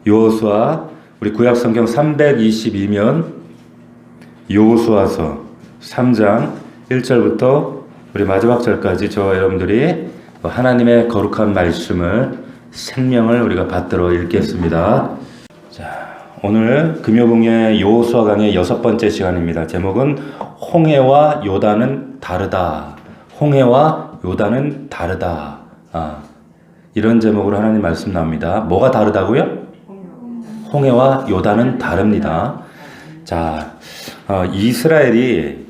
여호수아, 우리 구약성경 322면 여호수아서 3장 1절부터 우리 마지막 절까지 저와 여러분들이 하나님의 거룩한 말씀을 생명을 우리가 받들어 읽겠습니다. 자, 오늘 금요봉의 여호수아 강의 6번째 시간입니다. 제목은 홍해와 요단은 다르다. 홍해와 요단은 다르다. 이런 제목으로 하나님 말씀 나옵니다. 뭐가 다르다고요? 홍해와 요단은 다릅니다. 자, 이스라엘이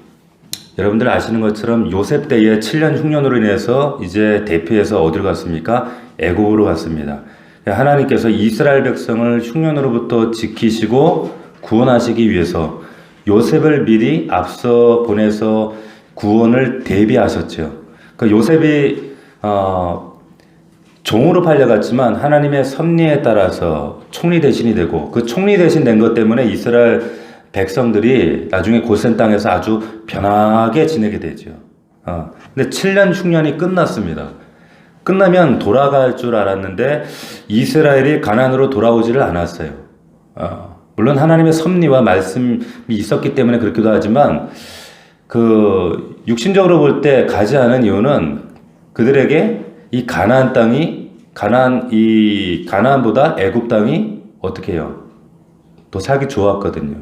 여러분들 아시는 것처럼 요셉 때의 7년 흉년으로 인해서 이제 대피해서 어디로 갔습니까? 애굽으로 갔습니다. 하나님께서 이스라엘 백성을 흉년으로부터 지키시고 구원하시기 위해서 요셉을 미리 앞서 보내서 구원을 대비하셨죠. 그 요셉이 종으로 팔려갔지만 하나님의 섭리에 따라서 총리 대신이 되고 그 총리 대신 된 것 때문에 이스라엘 백성들이 나중에 고센 땅에서 아주 편하게 지내게 되죠. 근데 7년 흉년이 끝났습니다. 끝나면 돌아갈 줄 알았는데 이스라엘이 가나안으로 돌아오지를 않았어요. 물론 하나님의 섭리와 말씀이 있었기 때문에 그렇기도 하지만 그 육신적으로 볼 때 가지 않은 이유는 그들에게 이 가나안 땅이 가나안보다 애굽 땅이 어떻게 해요? 더 살기 좋았거든요.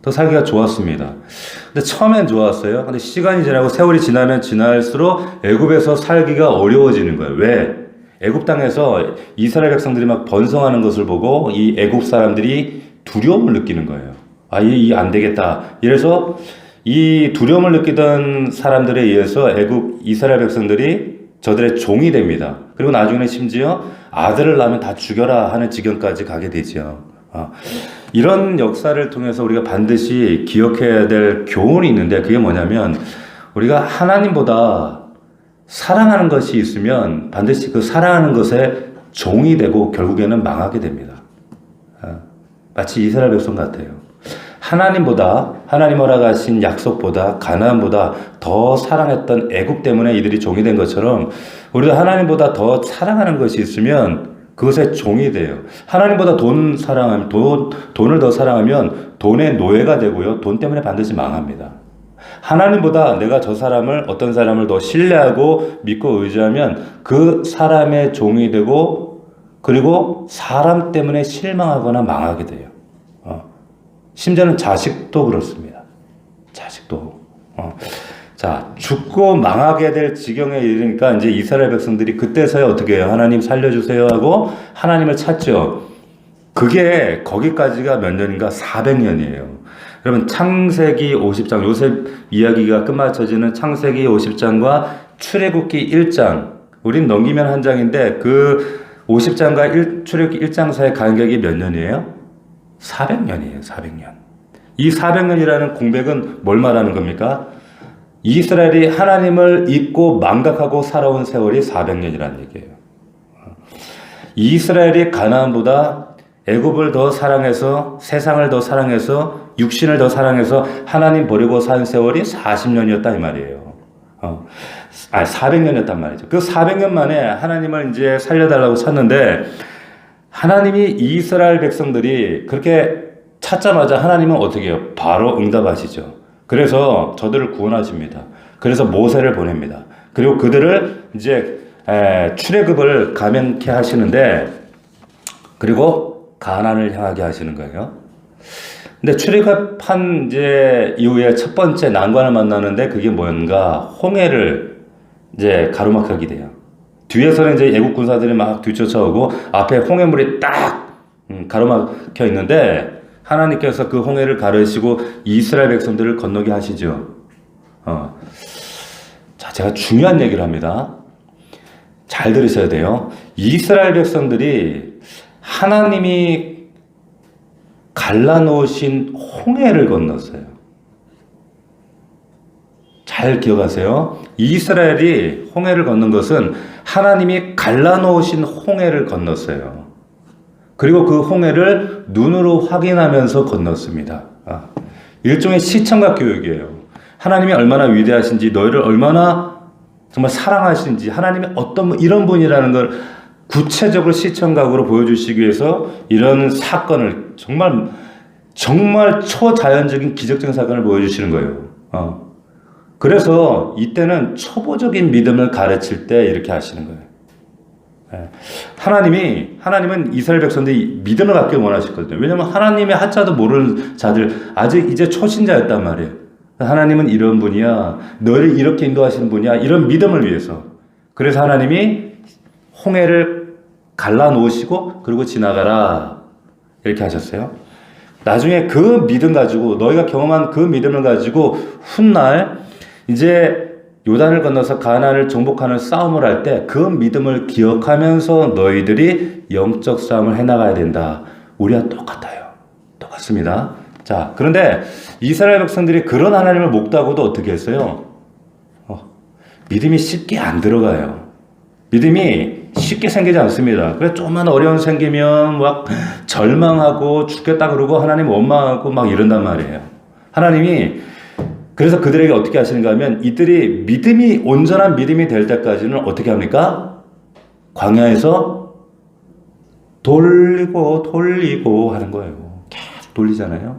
더 살기가 좋았습니다. 근데 처음엔 좋았어요. 근데 시간이 지나고 세월이 지나면 지날수록 애굽에서 살기가 어려워지는 거예요. 왜? 애굽 땅에서 이스라엘 백성들이 막 번성하는 것을 보고 이 애굽 사람들이 두려움을 느끼는 거예요. 이 안 되겠다. 이래서 이 두려움을 느끼던 사람들에 의해서 애굽 이스라엘 백성들이 저들의 종이 됩니다. 그리고 나중에는 심지어 아들을 낳으면 다 죽여라 하는 지경까지 가게 되죠. 이런 역사를 통해서 우리가 반드시 기억해야 될 교훈이 있는데 그게 뭐냐면 우리가 하나님보다 사랑하는 것이 있으면 반드시 그 사랑하는 것에 종이 되고 결국에는 망하게 됩니다. 마치 이스라엘 백성 같아요. 하나님보다 하나님 허락하신 약속보다 가나안보다 더 사랑했던 애굽 때문에 이들이 종이 된 것처럼 우리도 하나님보다 더 사랑하는 것이 있으면 그것의 종이 돼요. 하나님보다 돈을 더 사랑하면 돈의 노예가 되고요. 돈 때문에 반드시 망합니다. 하나님보다 내가 어떤 사람을 더 신뢰하고 믿고 의지하면 그 사람의 종이 되고 그리고 사람 때문에 실망하거나 망하게 돼요. 심지어는 자식도 그렇습니다. 자식도. 자, 죽고 망하게 될 지경에 이르니까 이제 이스라엘 백성들이 그때서야 어떻게 해요? 하나님 살려주세요 하고 하나님을 찾죠. 그게 거기까지가 몇 년인가? 400년이에요. 여러분 창세기 50장 요셉 이야기가 끝마쳐지는 창세기 50장과 출애굽기 1장 우린 넘기면 한 장인데 그 50장과 출애굽기 1장 사이의 간격이 몇 년이에요? 400년이에요. 400년. 이 400년이라는 공백은 뭘 말하는 겁니까? 이스라엘이 하나님을 잊고 망각하고 살아온 세월이 400년이라는 얘기예요. 이스라엘이 가나안보다 애굽을 더 사랑해서 세상을 더 사랑해서 육신을 더 사랑해서 하나님 버리고 산 세월이 40년이었다 이 말이에요. 400년이었단 말이죠. 그 400년 만에 하나님을 이제 살려달라고 찾는데 하나님이 이스라엘 백성들이 그렇게 찾자마자 하나님은 어떻게 해요? 바로 응답하시죠. 그래서 저들을 구원하십니다. 그래서 모세를 보냅니다. 그리고 그들을 이제 출애굽을 감행케 하시는데 그리고 가나안을 향하게 하시는 거예요. 근데 출애굽한 이제 이후에 첫 번째 난관을 만나는데 그게 뭔가 홍해를 이제 가로막히게 돼요. 뒤에서는 이제 애국 군사들이 막 뒤쫓아오고 앞에 홍해물이 딱 가로막혀 있는데 하나님께서 그 홍해를 가르시고 이스라엘 백성들을 건너게 하시죠. 자, 제가 중요한 얘기를 합니다. 잘 들으셔야 돼요. 이스라엘 백성들이 하나님이 갈라놓으신 홍해를 건넜어요. 잘 기억하세요. 이스라엘이 홍해를 건넌 것은 하나님이 갈라놓으신 홍해를 건넜어요. 그리고 그 홍해를 눈으로 확인하면서 건넜습니다. 일종의 시청각 교육이에요. 하나님이 얼마나 위대하신지, 너희를 얼마나 정말 사랑하시는지, 하나님이 어떤 이런 분이라는 걸 구체적으로 시청각으로 보여주시기 위해서 이런 사건을 정말 초자연적인 기적적인 사건을 보여주시는 거예요. 그래서 이때는 초보적인 믿음을 가르칠 때 이렇게 하시는 거예요. 하나님은 이스라엘 백성들이 믿음을 갖기 원하셨거든요. 왜냐하면 하나님의 하자도 모르는 자들, 아직 이제 초신자였단 말이에요. 하나님은 이런 분이야, 너를 이렇게 인도하시는 분이야, 이런 믿음을 위해서. 그래서 하나님이 홍해를 갈라놓으시고 그리고 지나가라 이렇게 하셨어요. 나중에 그 믿음 가지고, 너희가 경험한 그 믿음을 가지고 훗날 이제 요단을 건너서 가나안을 정복하는 싸움을 할 때 그 믿음을 기억하면서 너희들이 영적 싸움을 해나가야 된다. 우리와 똑같습니다. 자, 그런데 이스라엘 백성들이 그런 하나님을 목도하고도 어떻게 했어요? 믿음이 쉽게 안 들어가요. 믿음이 쉽게 생기지 않습니다. 그래서 조금만 어려움 생기면 막 절망하고 죽겠다 그러고 하나님 원망하고 막 이런단 말이에요. 하나님이 그래서 그들에게 어떻게 하시는가 하면 이들이 온전한 믿음이 될 때까지는 어떻게 합니까? 광야에서 돌리고 하는 거예요. 계속 돌리잖아요.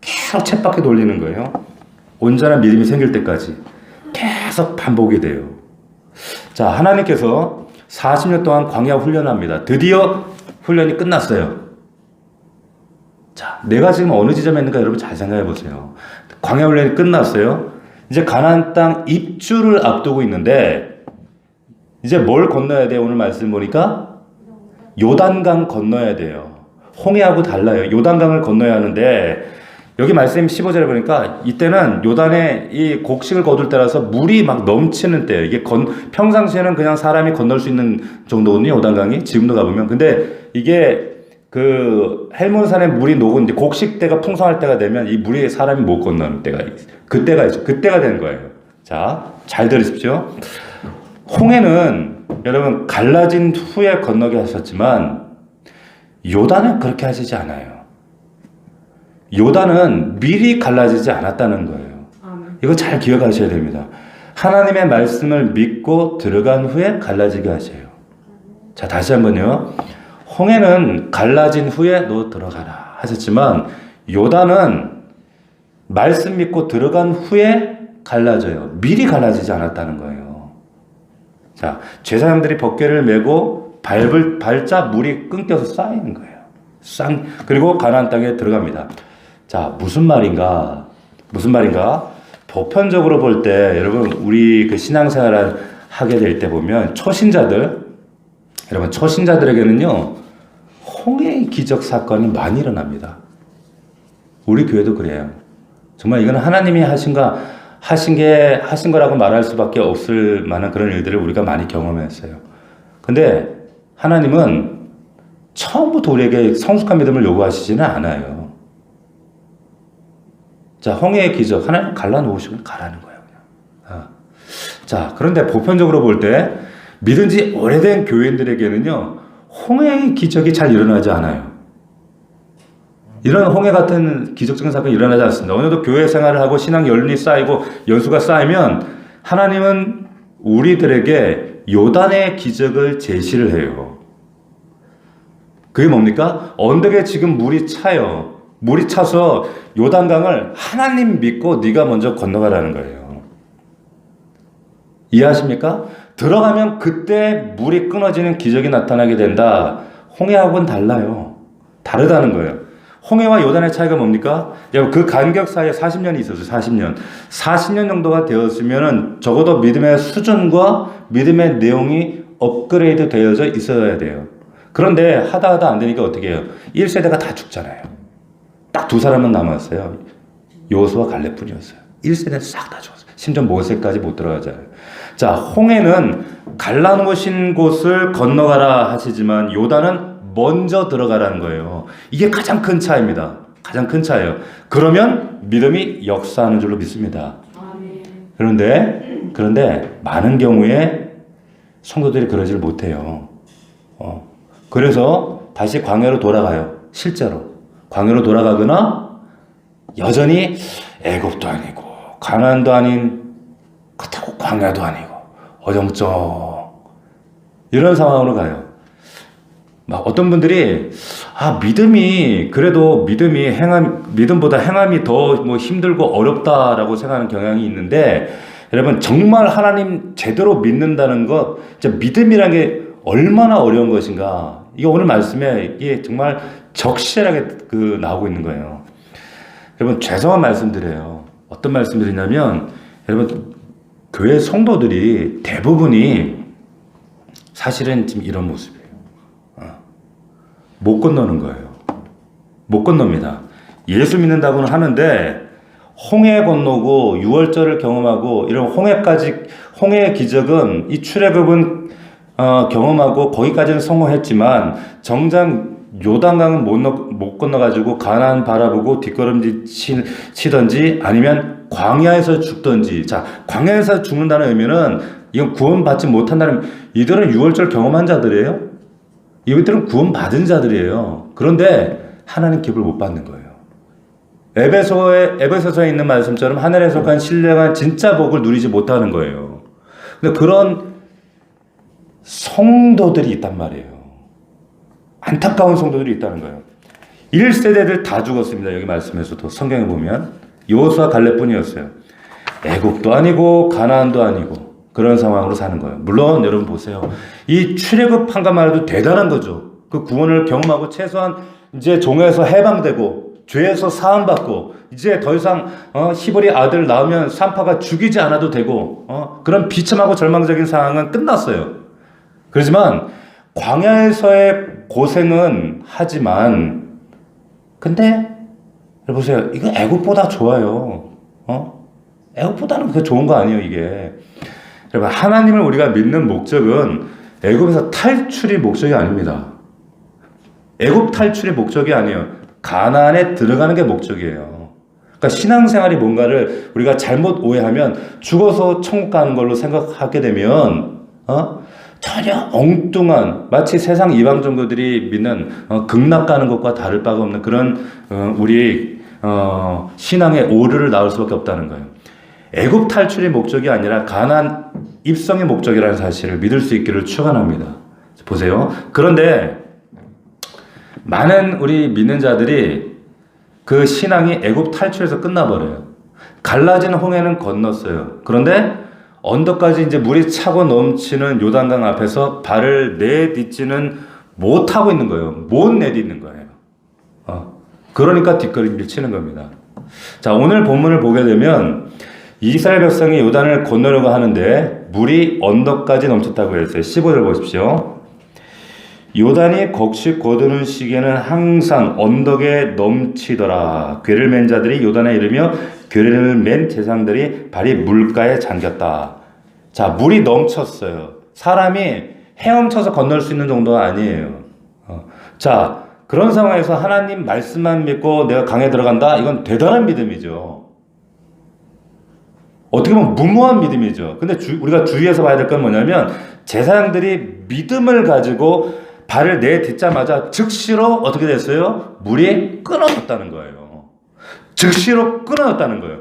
계속 쳇바퀴 돌리는 거예요. 온전한 믿음이 생길 때까지 계속 반복이 돼요. 자, 하나님께서 40년 동안 광야 훈련합니다. 드디어 훈련이 끝났어요. 자, 내가 지금 어느 지점에 있는가 여러분 잘 생각해 보세요. 광야 훈련이 끝났어요. 이제 가나안 땅 입주를 앞두고 있는데 이제 뭘 건너야 돼요? 오늘 말씀 보니까 요단강 건너야 돼요. 홍해하고 달라요. 요단강을 건너야 하는데 여기 말씀 15절에 보니까 이때는 요단에 이 곡식을 거둘 때라서 물이 막 넘치는 때예요. 이게 평상시에는 그냥 사람이 건널 수 있는 정도거든요. 요단강이 지금도 가보면. 근데 이게 그 헬몬산에 물이 녹은 이제 곡식 때가 풍성할 때가 되면 이 물이 사람이 못 건너는 때가 그때가 있죠. 그때가 된 거예요. 자, 잘 들으십시오. 홍해는 여러분 갈라진 후에 건너게 하셨지만 요단은 그렇게 하시지 않아요. 요단은 미리 갈라지지 않았다는 거예요. 이거 잘 기억하셔야 됩니다. 하나님의 말씀을 믿고 들어간 후에 갈라지게 하셔요. 자, 다시 한번요. 홍해는 갈라진 후에 너 들어가라 하셨지만 요단은 말씀 믿고 들어간 후에 갈라져요. 미리 갈라지지 않았다는 거예요. 자, 제사장들이 벗개를 메고 밟자 물이 끊겨서 쌓이는 거예요. 그리고 가나안 땅에 들어갑니다. 자, 무슨 말인가? 보편적으로 볼 때 여러분 우리 그 신앙생활을 하게 될 때 보면 초신자들에게는요 홍해의 기적 사건이 많이 일어납니다. 우리 교회도 그래요. 정말 이건 하나님이 하신 거라고 말할 수밖에 없을 만한 그런 일들을 우리가 많이 경험했어요. 근데 하나님은 처음부터 우리에게 성숙한 믿음을 요구하시지는 않아요. 자, 홍해의 기적 하나님 갈라놓으시고 가라는 거예요. 그냥. 자, 그런데 보편적으로 볼 때 믿은 지 오래된 교인들에게는요 홍해의 기적이 잘 일어나지 않아요. 이런 홍해 같은 기적적인 사건이 일어나지 않습니다. 어느 정도 교회 생활을 하고 신앙 연륜이 쌓이고 연수가 쌓이면 하나님은 우리들에게 요단의 기적을 제시를 해요. 그게 뭡니까? 언덕에 지금 물이 차요. 물이 차서 요단강을 하나님 믿고 네가 먼저 건너가라는 거예요. 이해하십니까? 들어가면 그때 물이 끊어지는 기적이 나타나게 된다. 홍해하고는 달라요. 다르다는 거예요. 홍해와 요단의 차이가 뭡니까? 그 간격 사이에 40년이 있었어요. 40년. 40년 정도가 되었으면 적어도 믿음의 수준과 믿음의 내용이 업그레이드 되어져 있어야 돼요. 그런데 하다 안 되니까 어떻게 해요? 1세대가 다 죽잖아요. 딱 두 사람은 남았어요. 여호수아 갈렙뿐이었어요. 1세대는 싹 다 죽었어요. 심지어 모세까지 못 들어가잖아요. 자, 홍해는 갈라놓으신 곳을 건너가라 하시지만 요단은 먼저 들어가라는 거예요. 이게 가장 큰 차이입니다. 가장 큰 차이예요. 그러면 믿음이 역사하는 줄로 믿습니다. 그런데 많은 경우에 성도들이 그러지를 못해요. 그래서 다시 광야로 돌아가요. 실제로 광야로 돌아가거나 여전히 애굽도 아니고 가나안도 아닌 그렇다고 광야도 아니고 어정쩡 이런 상황으로 가요. 막 어떤 분들이 믿음이 그래도 믿음보다 행함이 더 뭐 힘들고 어렵다라고 생각하는 경향이 있는데, 여러분 정말 하나님 제대로 믿는다는 것, 진짜 믿음이라는 게 얼마나 어려운 것인가. 이게 오늘 말씀에 이게 정말 적실하게 나오고 있는 거예요. 여러분 죄송한 말씀드려요. 어떤 말씀드리냐면, 여러분 교회 성도들이 대부분이 사실은 지금 이런 모습이에요. 못 건너는 거예요. 못 건넙니다. 예수 믿는다고는 하는데 홍해 건너고 유월절을 경험하고 이런 홍해의 기적은, 이 출애굽은 경험하고 거기까지는 성공했지만 정작 요단강은 못 건너가지고 가나안 바라보고 뒷걸음질 치든지 아니면 광야에서 죽든지. 자, 광야에서 죽는다는 의미는 이건 구원받지 못한다는, 이들은 유월절 경험한 자들이에요. 이들은 구원받은 자들이에요. 그런데 하나님 기업을 못 받는 거예요. 에베소서에 있는 말씀처럼 하늘에 속한 신령한 진짜 복을 누리지 못하는 거예요. 근데 그런 성도들이 있단 말이에요. 안타까운 성도들이 있다는 거예요. 1세대들 다 죽었습니다. 여기 말씀에서도 성경에 보면 여호수아 갈렙뿐이었어요. 애국도 아니고 가나안도 아니고 그런 상황으로 사는 거예요. 물론 여러분 보세요. 이 출애굽한 것만 해도 대단한 거죠. 그 구원을 경험하고 최소한 이제 종에서 해방되고 죄에서 사함받고 이제 더 이상 히브리 아들 낳으면 산파가 죽이지 않아도 되고 그런 비참하고 절망적인 상황은 끝났어요. 그렇지만 광야에서의 고생은 하지만, 근데 보세요. 이거 애국보다 좋아요. 애국보다는 그게 좋은 거 아니에요, 이게. 여러분, 하나님을 우리가 믿는 목적은 애굽에서 탈출이 목적이 아닙니다. 애굽 탈출이 목적이 아니에요. 가나안에 들어가는 게 목적이에요. 그러니까 신앙생활이 뭔가를 우리가 잘못 오해하면 죽어서 천국 가는 걸로 생각하게 되면 전혀 엉뚱한, 마치 세상 이방 종교들이 믿는 극락 가는 것과 다를 바가 없는 그런 우리 신앙의 오류를 낳을 수밖에 없다는 거예요. 애굽 탈출이 목적이 아니라 가나안 입성의 목적이라는 사실을 믿을 수 있기를 축원합니다. 보세요. 그런데 많은 우리 믿는 자들이 그 신앙이 애굽 탈출에서 끝나버려요. 갈라진 홍해는 건넜어요. 그런데 언덕까지 이제 물이 차고 넘치는 요단강 앞에서 발을 내딛지는 못하고 있는 거예요. 못 내딛는 거예요. 그러니까 뒷걸음질 치는 겁니다. 자, 오늘 본문을 보게 되면 이스라엘 백성이 요단을 건너려고 하는데 물이 언덕까지 넘쳤다고 했어요. 15절 보십시오. 요단이 곡식 거두는 시기에는 항상 언덕에 넘치더라. 궤를 맨 자들이 요단에 이르며 궤를 맨 제사장들이 발이 물가에 잠겼다. 자, 물이 넘쳤어요. 사람이 헤엄쳐서 건널 수 있는 정도가 아니에요. 자, 그런 상황에서 하나님 말씀만 믿고 내가 강에 들어간다? 이건 대단한 믿음이죠. 어떻게 보면 무모한 믿음이죠. 근데 우리가 주의해서 봐야 될 건 뭐냐면, 제사장들이 믿음을 가지고 발을 내딛자마자 즉시로 어떻게 됐어요? 물이 끊어졌다는 거예요. 즉시로 끊어졌다는 거예요.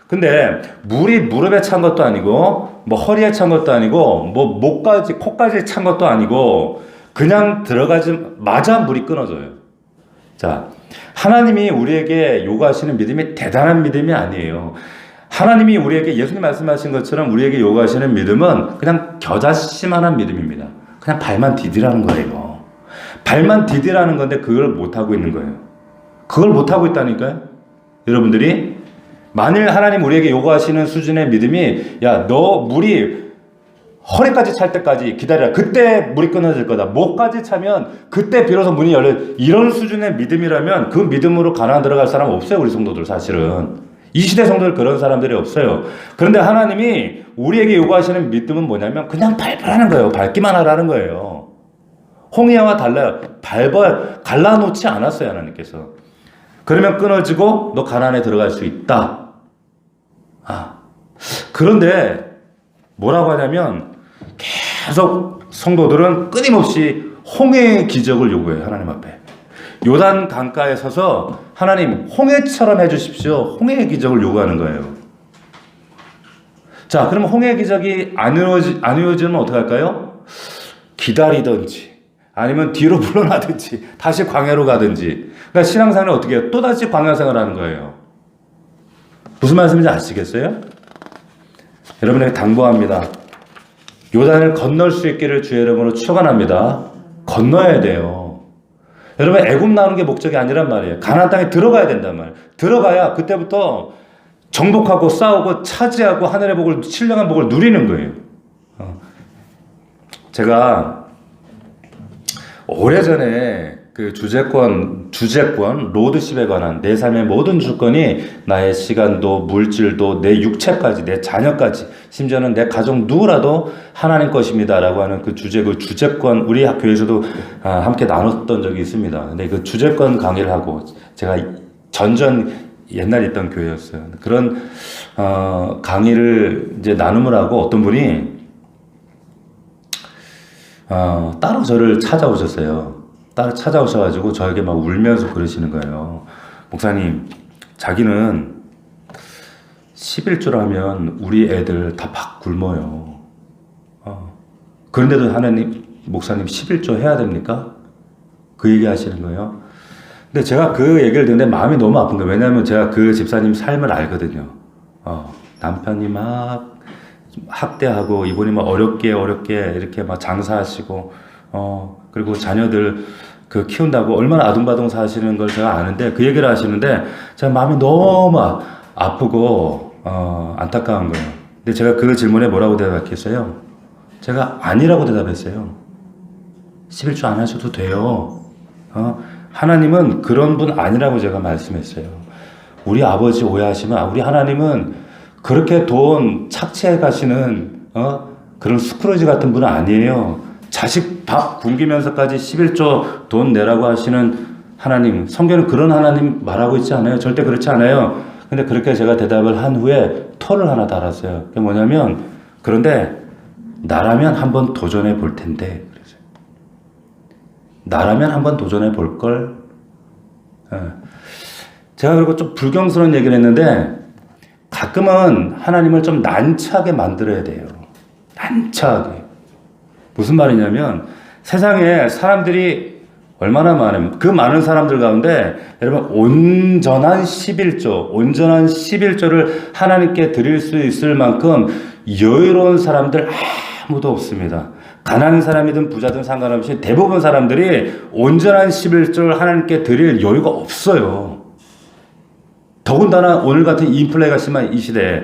근데 물이 무릎에 찬 것도 아니고 뭐 허리에 찬 것도 아니고 뭐 목까지 코까지 찬 것도 아니고 그냥 들어가자마자 물이 끊어져요. 자, 하나님이 우리에게 요구하시는 믿음이 대단한 믿음이 아니에요. 하나님이 우리에게, 예수님 말씀하신 것처럼 우리에게 요구하시는 믿음은 그냥 겨자씨만한 믿음입니다. 그냥 발만 디디라는 거예요. 발만 디디라는 건데 그걸 못하고 있는 거예요. 그걸 못하고 있다니까요. 여러분들이 만일 하나님 우리에게 요구하시는 수준의 믿음이, 야, 너 물이 허리까지 찰 때까지 기다려라. 그때 물이 끊어질 거다. 목까지 차면 그때 비로소 문이 열려. 이런 수준의 믿음이라면 그 믿음으로 가나안 들어갈 사람 없어요. 우리 성도들 사실은. 이 시대 성도들 그런 사람들이 없어요. 그런데 하나님이 우리에게 요구하시는 믿음은 뭐냐면 그냥 밟으라는 거예요. 밟기만 하라는 거예요. 홍해와 달라요. 갈라놓지 않았어요. 하나님께서. 그러면 끊어지고 너 가나안에 들어갈 수 있다. 그런데 뭐라고 하냐면 계속 성도들은 끊임없이 홍해의 기적을 요구해요. 하나님 앞에. 요단 강가에 서서 하나님 홍해처럼 해주십시오. 홍해의 기적을 요구하는 거예요. 자, 그럼 홍해의 기적이 안 이루어지면 어떡할까요? 기다리든지 아니면 뒤로 물러나든지 다시 광야로 가든지. 그러니까 신앙생활은 어떻게 해요? 또다시 광야생활을 하는 거예요. 무슨 말씀인지 아시겠어요? 여러분에게 당부합니다. 요단을 건널 수 있기를 주의 이름으로 축원합니다. 건너야 돼요. 여러분 애굽 나오는 게 목적이 아니란 말이에요. 가나안 땅에 들어가야 된단 말이에요. 들어가야 그때부터 정복하고 싸우고 차지하고 하늘의 복을 신령한 복을 누리는 거예요. 제가 오래전에 그 주재권 로드십에 관한 내 삶의 모든 주권이 나의 시간도 물질도 내 육체까지 내 자녀까지 심지어는 내 가족 누구라도 하나님 것입니다라고 하는 그 주재권 우리 학교에서도 함께 나눴던 적이 있습니다. 근데 그 주재권 강의를 하고 제가 옛날에 있던 교회였어요. 그런 강의를 이제 나눔을 하고 어떤 분이 따로 저를 찾아오셨어요. 따로 찾아오셔가지고 저에게 막 울면서 그러시는 거예요. 목사님, 자기는 11조를 하면 우리 애들 다 박 굶어요. 그런데도 목사님 11조 해야 됩니까? 그 얘기 하시는 거예요. 근데 제가 그 얘기를 듣는데 마음이 너무 아픈 거예요. 왜냐하면 제가 그 집사님 삶을 알거든요. 남편이 막 학대하고 이분이 막 어렵게 이렇게 막 장사하시고 그리고 자녀들 그 키운다고 얼마나 아둥바둥 사시는 걸 제가 아는데 그 얘기를 하시는데 제가 마음이 너무 아프고 안타까운 거예요. 근데 제가 그 질문에 뭐라고 대답했어요? 제가 아니라고 대답했어요. 11조 안 하셔도 돼요. 하나님은 그런 분 아니라고 제가 말씀했어요. 우리 아버지 오해하시면 우리 하나님은 그렇게 돈 착취해 가시는 그런 스크루지 같은 분은 아니에요. 자식 밥 굶기면서까지 11조 돈 내라고 하시는 하나님, 성경은 그런 하나님 말하고 있지 않아요. 절대 그렇지 않아요. 근데 그렇게 제가 대답을 한 후에 털을 하나 달았어요. 그게 뭐냐면 그런데 나라면 한번 도전해 볼 텐데 그래서 나라면 한번 도전해 볼 걸. 제가 그리고 좀 불경스러운 얘기를 했는데 가끔은 하나님을 좀 난처하게 만들어야 돼요. 난처하게. 무슨 말이냐면 세상에 사람들이 얼마나 많아요. 그 많은 사람들 가운데 여러분 온전한 11조를 하나님께 드릴 수 있을 만큼 여유로운 사람들 아무도 없습니다. 가난한 사람이든 부자든 상관없이 대부분 사람들이 온전한 11조를 하나님께 드릴 여유가 없어요. 더군다나 오늘 같은 인플레가 심한 이 시대에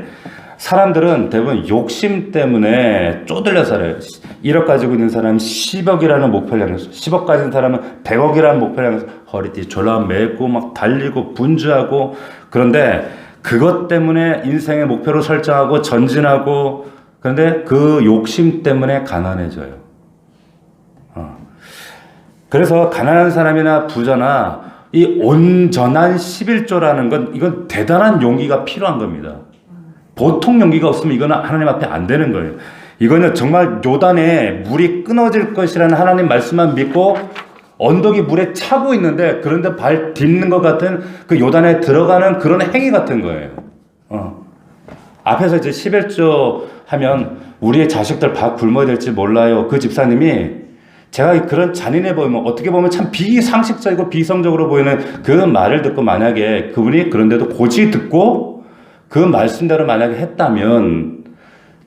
사람들은 대부분 욕심 때문에 쪼들려 살아요. 1억 가지고 있는 사람은 10억이라는 목표를 향해서 10억 가진 사람은 100억이라는 목표를 향해서 허리띠 졸라매고 막 달리고 분주하고 그런데 그것 때문에 인생의 목표를 설정하고 전진하고 그런데 그 욕심 때문에 가난해져요. 그래서 가난한 사람이나 부자나 이 온전한 11조라는 건 이건 대단한 용기가 필요한 겁니다. 보통 용기가 없으면 이거는 하나님 앞에 안 되는 거예요. 이거는 정말 요단에 물이 끊어질 것이라는 하나님 말씀만 믿고 언덕이 물에 차고 있는데 그런데 발 딛는 것 같은 그 요단에 들어가는 그런 행위 같은 거예요. 앞에서 이제 11조 하면 우리의 자식들 밥 굶어야 될지 몰라요. 그 집사님이 제가 그런 잔인해 보이면 어떻게 보면 참 비상식적이고 비성적으로 보이는 그 말을 듣고 만약에 그분이 그런데도 고지 듣고 그 말씀대로 만약에 했다면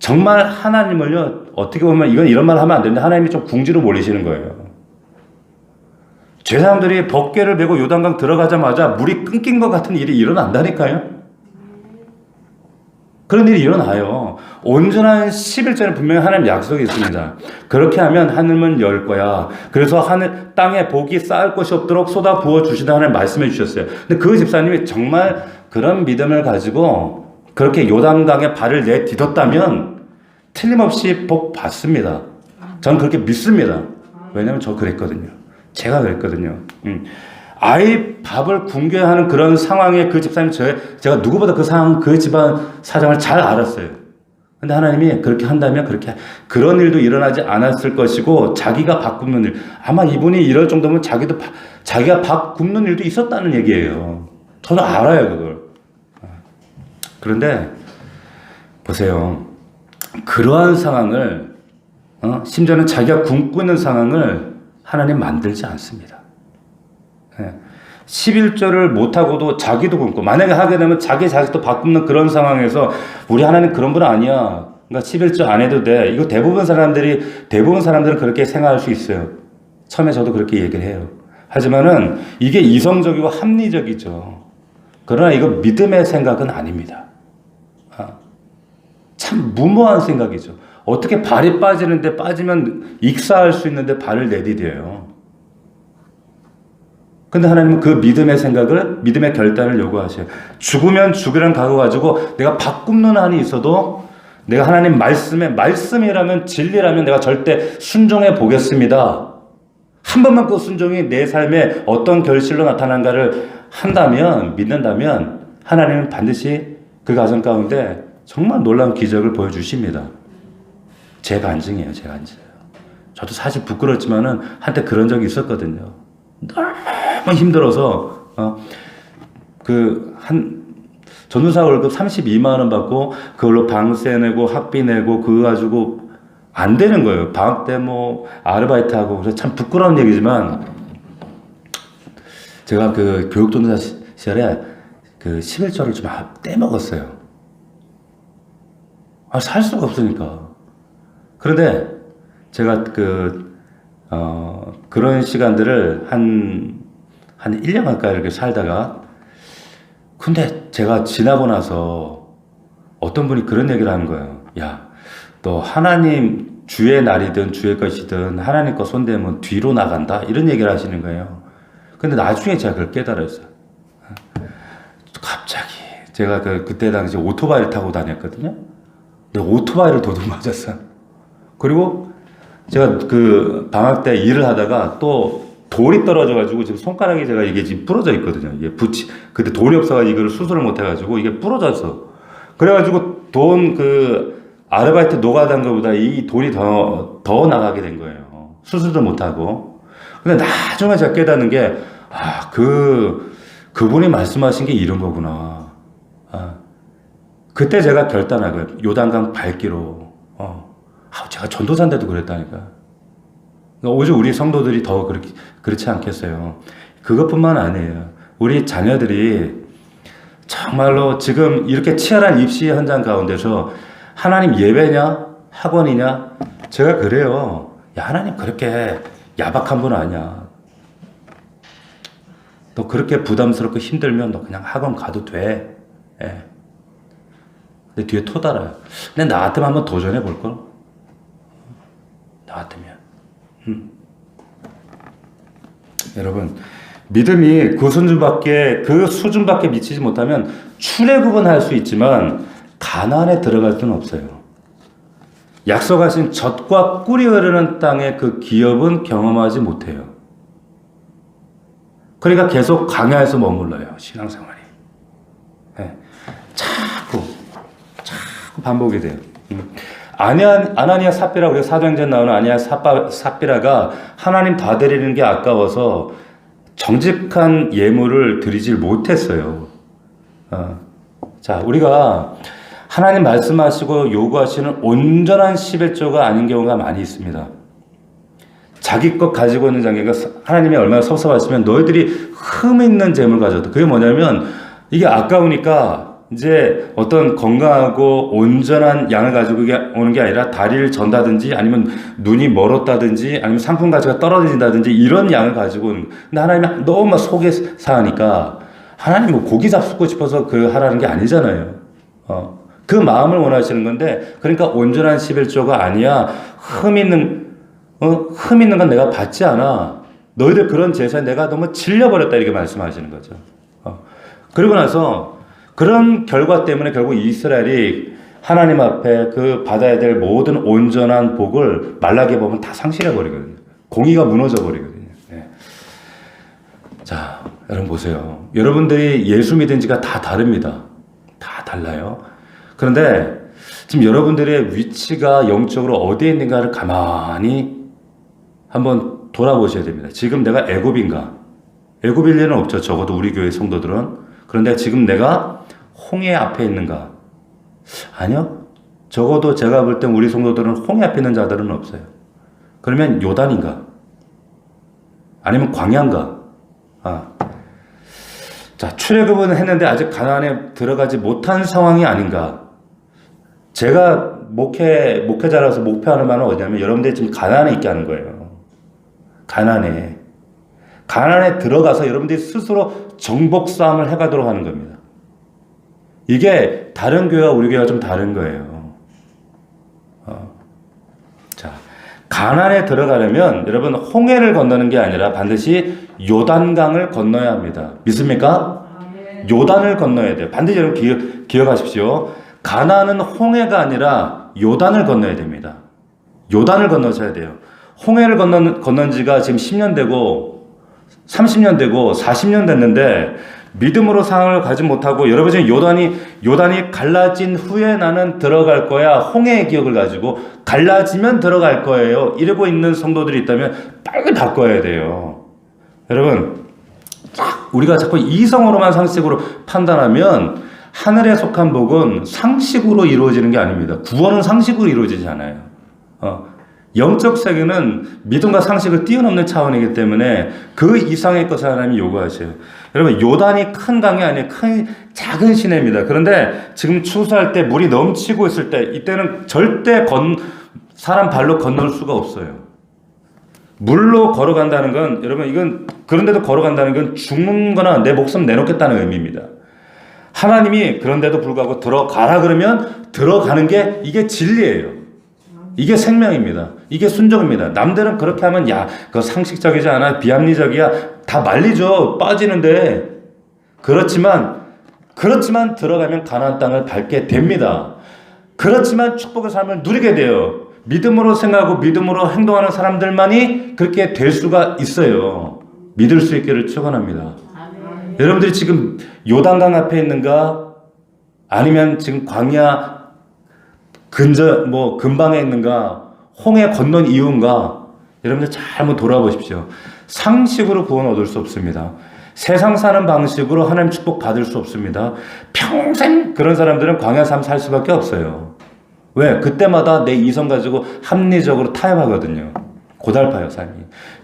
정말 하나님을요 어떻게 보면 이런 말 하면 안 되는데 하나님이 좀 궁지로 몰리시는 거예요. 죄사람들이 법궤를 메고 요단강 들어가자마자 물이 끊긴 것 같은 일이 일어난다니까요. 그런 일이 일어나요. 온전한 11조는 분명히 하나님 약속이 있습니다. 그렇게 하면 하늘문 열 거야. 그래서 땅에 복이 쌓을 것이 없도록 쏟아 부어 주시다 하나님 말씀해 주셨어요. 근데 그 집사님이 정말 그런 믿음을 가지고 그렇게 요단강에 발을 내딛었다면 틀림없이 복 받습니다. 저는 그렇게 믿습니다. 왜냐하면 저 그랬거든요. 제가 그랬거든요. 아이 밥을 굶게 하는 그런 상황에 그 집사님 제가 누구보다 그 상황, 그 집안 사정을 잘 알았어요. 근데 하나님이 그렇게 한다면 그런 일도 일어나지 않았을 것이고 자기가 밥 굶는 일 아마 이분이 이럴 정도면 자기가 밥 굶는 일도 있었다는 얘기예요. 저는 알아요 그걸. 그런데 보세요. 그러한 상황을 심지어는 자기가 굶고 있는 상황을 하나님 만들지 않습니다. 11조를 못하고도 자기도 굶고, 만약에 하게 되면 자기 자식도 밥 굶는 그런 상황에서 우리 하나님 그런 분 아니야. 그러니까 11조 안 해도 돼. 이거 대부분 사람들은 그렇게 생각할 수 있어요. 처음에 저도 그렇게 얘기를 해요. 하지만은 이게 이성적이고 합리적이죠. 그러나 이거 믿음의 생각은 아닙니다. 참 무모한 생각이죠. 어떻게 발이 빠지는데 빠지면 익사할 수 있는데 발을 내디뎌요. 근데 하나님은 그 믿음의 생각을, 믿음의 결단을 요구하셔요. 죽으면 죽으라는 각오 가지고 내가 밥 굶는 한이 있어도 내가 하나님 말씀이라면 진리라면 내가 절대 순종해 보겠습니다. 한 번만 그 순종이 내 삶에 어떤 결실로 나타난가를 믿는다면 하나님은 반드시 그 가정 가운데 정말 놀라운 기적을 보여주십니다. 제 간증이에요. 저도 사실 부끄럽지만은 한때 그런 적이 있었거든요. 너무 힘들어서 전도사 월급 32만 원 받고 그걸로 방세 내고 학비 내고 그거 가지고 안 되는 거예요. 방학 때 아르바이트 하고. 그래서 참 부끄러운 얘기지만 제가 그 교육전도사 시절에 그 11조를 좀 떼먹었어요. 살 수가 없으니까. 그런데 제가 그런 시간들을 한 1년 가까이 이렇게 살다가, 근데 제가 지나고 나서 어떤 분이 그런 얘기를 하는 거예요. 야, 너 하나님 주의 날이든 주의 것이든 하나님 거 손대면 뒤로 나간다? 이런 얘기를 하시는 거예요. 근데 나중에 제가 그걸 깨달았어요. 갑자기 제가 그때 당시 오토바이를 타고 다녔거든요. 근데 오토바이를 도둑 맞았어요. 그리고 제가 그 방학 때 일을 하다가 또 돌이 떨어져가지고 지금 손가락이 제가 이게 지금 부러져 있거든요. 이게 그때 돈이 없어가지고 이걸 수술을 못해가지고 이게 부러졌어. 그래가지고 아르바이트 노가다한 것보다 이 돈이 더 나가게 된 거예요. 수술도 못하고. 근데 나중에 제가 깨닫는 게, 그분이 말씀하신 게 이런 거구나. 그때 제가 결단하고요. 요단강 밟기로. 제가 전도사인데도 그랬다니까. 오직 우리 성도들이 더 그렇지 않겠어요. 그것뿐만 아니에요. 우리 자녀들이 정말로 지금 이렇게 치열한 입시 현장 가운데서 하나님 예배냐? 학원이냐? 제가 그래요. 야, 하나님 그렇게 야박한 분 아니야. 너 그렇게 부담스럽고 힘들면 너 그냥 학원 가도 돼. 예. 근데 뒤에 토 달아요. 근데 나 같으면 한번 도전해 볼걸? 나 같으면. 여러분, 믿음이 그 수준밖에 미치지 못하면 출애굽은 할 수 있지만 가나안에 들어갈 수는 없어요. 약속하신 젖과 꿀이 흐르는 땅의 그 기업은 경험하지 못해요. 그러니까 계속 광야에서 머물러요. 신앙생활이. 네. 자꾸 반복이 돼요. 아나니아 삽비라, 우리가 사도행전 나오는 아나니아 삽비라가 하나님 다 드리는 게 아까워서 정직한 예물을 드리질 못했어요. 자, 우리가 하나님 말씀하시고 요구하시는 온전한 11조가 아닌 경우가 많이 있습니다. 자기 것 가지고 있는 장애가 하나님이 얼마나 섭섭하시면 너희들이 흠 있는 재물 가져도, 그게 뭐냐면 이게 아까우니까 이제 어떤 건강하고 온전한 양을 가지고 오는 게 아니라 다리를 전다든지 아니면 눈이 멀었다든지 아니면 상품 가치가 떨어진다든지 이런 양을 가지고 오는. 근데 하나님이 너무 막 속에 상하니까 하나님 고기 잡수고 싶어서 하라는 게 아니잖아요. 그 마음을 원하시는 건데, 그러니까 온전한 11조가 아니야. 흠 있는 건 내가 받지 않아. 너희들 그런 제사에 내가 너무 질려버렸다, 이렇게 말씀하시는 거죠. 그리고 나서 그런 결과 때문에 결국 이스라엘이 하나님 앞에 그 받아야 될 모든 온전한 복을 말라기에 보면 다 상실해버리거든요. 공의가 무너져버리거든요. 네. 자, 여러분 보세요. 여러분들이 예수 믿은 지가 다 다릅니다. 다 달라요. 그런데 지금 여러분들의 위치가 영적으로 어디에 있는가를 가만히 한번 돌아보셔야 됩니다. 지금 내가 애굽인가? 애굽일 리는 없죠. 적어도 우리 교회 성도들은. 그런데 지금 내가 홍해 앞에 있는가? 아니요. 적어도 제가 볼 땐 우리 성도들은 홍해 앞에 있는 자들은 없어요. 그러면 요단인가? 아니면 광야인가? 자, 출애굽은 했는데 아직 가나안에 들어가지 못한 상황이 아닌가? 제가 목회자라서 목표하는 바는 어디냐면 여러분들이 지금 가나안에 있게 하는 거예요. 가나안에 들어가서 여러분들이 스스로 정복 싸움을 해가도록 하는 겁니다. 이게 다른 교회와 우리 교회가 좀 다른 거예요. 자, 가나안에 들어가려면 여러분 홍해를 건너는 게 아니라 반드시 요단강을 건너야 합니다. 믿습니까? 요단을 건너야 돼요. 반드시 여러분 기억하십시오. 가나안은 홍해가 아니라 요단을 건너야 됩니다. 요단을 건너셔야 돼요. 홍해를 건넌 지가 지금 10년 되고 30년 되고 40년 됐는데 믿음으로 상황을 가지 못하고 여러분 지금 요단이 갈라진 후에 나는 들어갈 거야. 홍해의 기억을 가지고 갈라지면 들어갈 거예요. 이러고 있는 성도들이 있다면 빨리 바꿔야 돼요. 여러분 우리가 자꾸 이성으로만 상식으로 판단하면 하늘에 속한 복은 상식으로 이루어지는 게 아닙니다. 구원은 상식으로 이루어지지 않아요. 영적 세계는 믿음과 상식을 뛰어넘는 차원이기 때문에 그 이상의 것을 하나님이 요구하셔요. 여러분 요단이 큰 강이 아니에요. 작은 시내입니다. 그런데 지금 추수할 때 물이 넘치고 있을 때 이때는 절대 사람 발로 건널 수가 없어요. 물로 걸어간다는 건 여러분 이건 그런데도 걸어간다는 건 죽는 거나 내 목숨 내놓겠다는 의미입니다. 하나님이 그런데도 불구하고 들어가라 그러면 들어가는 게 이게 진리예요. 이게 생명입니다. 이게 순종입니다. 남들은 그렇게 하면 야, 그거 상식적이지 않아? 비합리적이야? 다 말리죠. 빠지는데. 그렇지만 들어가면 가나안 땅을 밟게 됩니다. 그렇지만 축복의 삶을 누리게 돼요. 믿음으로 생각하고 믿음으로 행동하는 사람들만이 그렇게 될 수가 있어요. 믿을 수 있기를 축원합니다. 여러분들이 지금 요단강 앞에 있는가? 아니면 지금 광야 근방에 있는가? 홍해 건넌 이유인가? 여러분들 잘 한번 돌아보십시오. 상식으로 구원 얻을 수 없습니다. 세상 사는 방식으로 하나님 축복 받을 수 없습니다. 평생 그런 사람들은 광야 삶 살 수밖에 없어요. 왜? 그때마다 내 이성 가지고 합리적으로 타협하거든요. 고달파요, 삶이.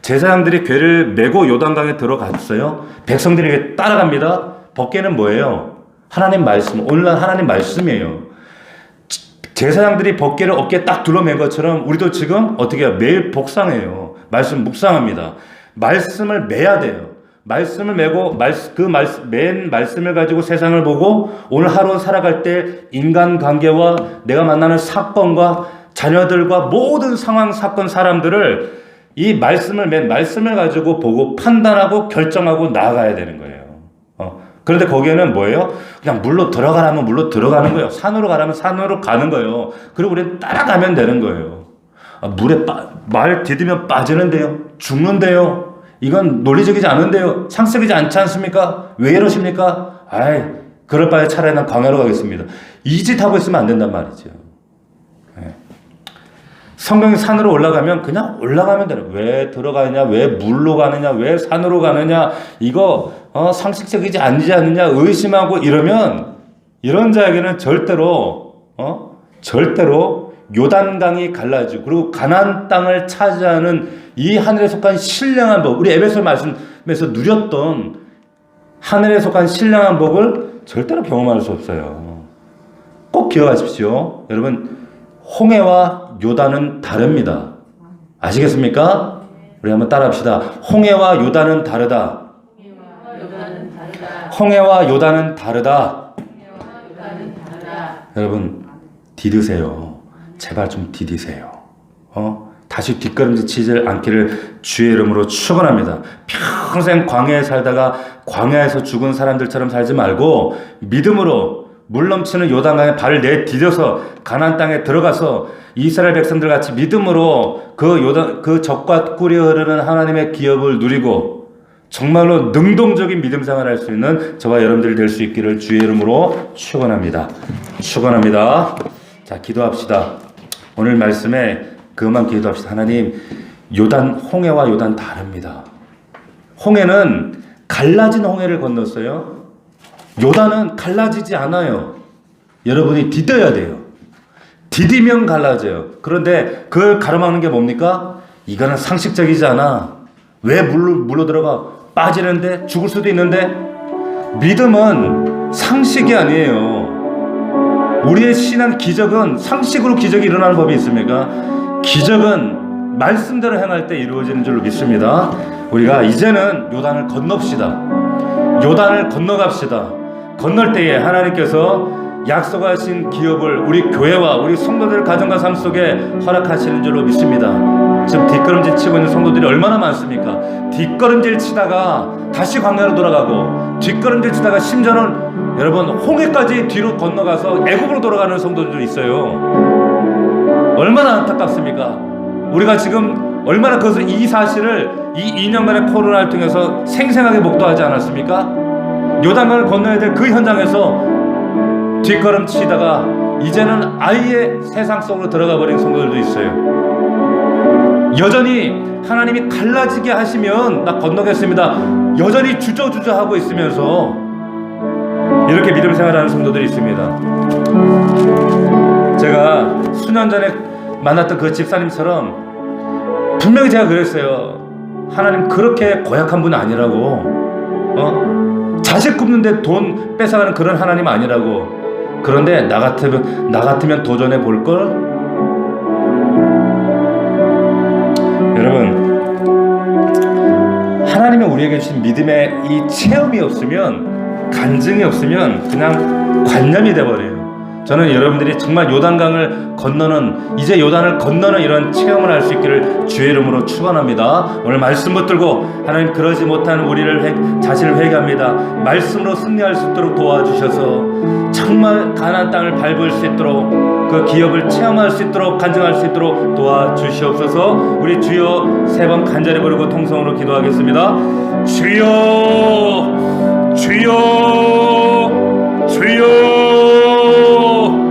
제사장들이 궤를 메고 요단강에 들어갔어요. 백성들에게 따라갑니다. 법궤는 뭐예요? 하나님 말씀, 오늘날 하나님 말씀이에요. 제사장들이 법궤를 어깨에 딱 둘러맨 것처럼 우리도 지금 어떻게 해요? 매일 복상해요. 말씀 묵상합니다. 말씀을 매야 돼요. 말씀을 메고 맨 말씀을 가지고 세상을 보고 오늘 하루 살아갈 때 인간관계와 내가 만나는 사건과 자녀들과 모든 상황, 사건, 사람들을 이 말씀을 가지고 보고 판단하고 결정하고 나아가야 되는 거예요. 그런데 거기에는 뭐예요? 그냥 물로 들어가라면 물로 들어가는 거예요. 산으로 가라면 산으로 가는 거예요. 그리고 우리는 따라가면 되는 거예요. 물에 말 디디면 빠지는데요. 죽는데요. 이건 논리적이지 않은데요. 상식이지 않지 않습니까? 왜 이러십니까? 그럴 바에 차라리 난 광야로 가겠습니다. 이 짓 하고 있으면 안 된단 말이죠. 성경이 산으로 올라가면 그냥 올라가면 되는 거예요. 왜 들어가느냐, 왜 물로 가느냐, 왜 산으로 가느냐, 이거 상식적이지 않느냐 의심하고 이러면 이런 자에게는 절대로 요단강이 갈라지고 그리고 가나안 땅을 차지하는 이 하늘에 속한 신령한 복, 우리 에베소 말씀에서 누렸던 하늘에 속한 신령한 복을 절대로 경험할 수 없어요. 꼭 기억하십시오. 여러분 홍해와 요단은 다릅니다. 아시겠습니까? 우리 한번 따라합시다. 홍해와 요단은 다르다. 홍해와 요단은 다르다. 여러분 디드세요. 제발 좀 디디세요. 다시 뒷걸음질 않기를 주의 이름으로 축원합니다. 평생 광야에 살다가 광야에서 죽은 사람들처럼 살지 말고 믿음으로 물 넘치는 요단강에 발을 내디뎌서 가나안 땅에 들어가서 이스라엘 백성들 같이 믿음으로 그 적과 꿀이 흐르는 하나님의 기업을 누리고 정말로 능동적인 믿음 생활을 할 수 있는 저와 여러분들이 될 수 있기를 주의 이름으로 축원합니다. 축원합니다. 자, 기도합시다. 오늘 말씀에 그것만 기도합시다. 하나님, 홍해와 요단 다릅니다. 홍해는 갈라진 홍해를 건넜어요. 요단은 갈라지지 않아요. 여러분이 디뎌야 돼요. 디디면 갈라져요. 그런데 그걸 가로막는 게 뭡니까? 이거는 상식적이지 않아. 왜 물로 들어가? 빠지는데 죽을 수도 있는데. 믿음은 상식이 아니에요. 우리의 신앙 기적은 상식으로 기적이 일어나는 법이 있습니까? 기적은 말씀대로 행할 때 이루어지는 줄로 믿습니다. 우리가 이제는 요단을 건넙시다. 요단을 건너갑시다. 건널 때에 하나님께서 약속하신 기업을 우리 교회와 우리 성도들 가정과 삶 속에 허락하시는 줄로 믿습니다. 지금 뒷걸음질 치고 있는 성도들이 얼마나 많습니까? 뒷걸음질 치다가 다시 광야로 돌아가고, 뒷걸음질 치다가 심지어는 여러분 홍해까지 뒤로 건너가서 애굽으로 돌아가는 성도들도 있어요. 얼마나 안타깝습니까? 우리가 지금 얼마나 그것을, 이 사실을 이 2년간의 코로나를 통해서 생생하게 목도하지 않았습니까? 요단강을 건너야 될 그 현장에서 뒷걸음 치다가 이제는 아예 세상 속으로 들어가 버린 성도들도 있어요. 여전히 하나님이 갈라지게 하시면 나 건너겠습니다. 여전히 주저주저 하고 있으면서 이렇게 믿음 생활하는 성도들이 있습니다. 제가 수년 전에 만났던 그 집사님처럼 분명히 제가 그랬어요. 하나님 그렇게 고약한 분 아니라고. 자식 굽는데 돈 뺏어가는 그런 하나님 아니라고. 그런데 나 같으면 도전해 볼 걸. 여러분, 하나님이 우리에게 주신 믿음의 이 체험이 없으면, 간증이 없으면 그냥 관념이 돼버려요. 저는 여러분들이 정말 요단강을 건너는, 이제 요단을 건너는 이런 체험을 할 수 있기를 주의 이름으로 축원합니다. 오늘 말씀 붙들고 하나님 그러지 못한 우리를 자신을 회개합니다. 말씀으로 승리할 수 있도록 도와주셔서 정말 가나안 땅을 밟을 수 있도록, 그 기업을 체험할 수 있도록, 간증할 수 있도록 도와주시옵소서. 우리 주여 세 번 간절히 부르고 통성으로 기도하겠습니다. 주여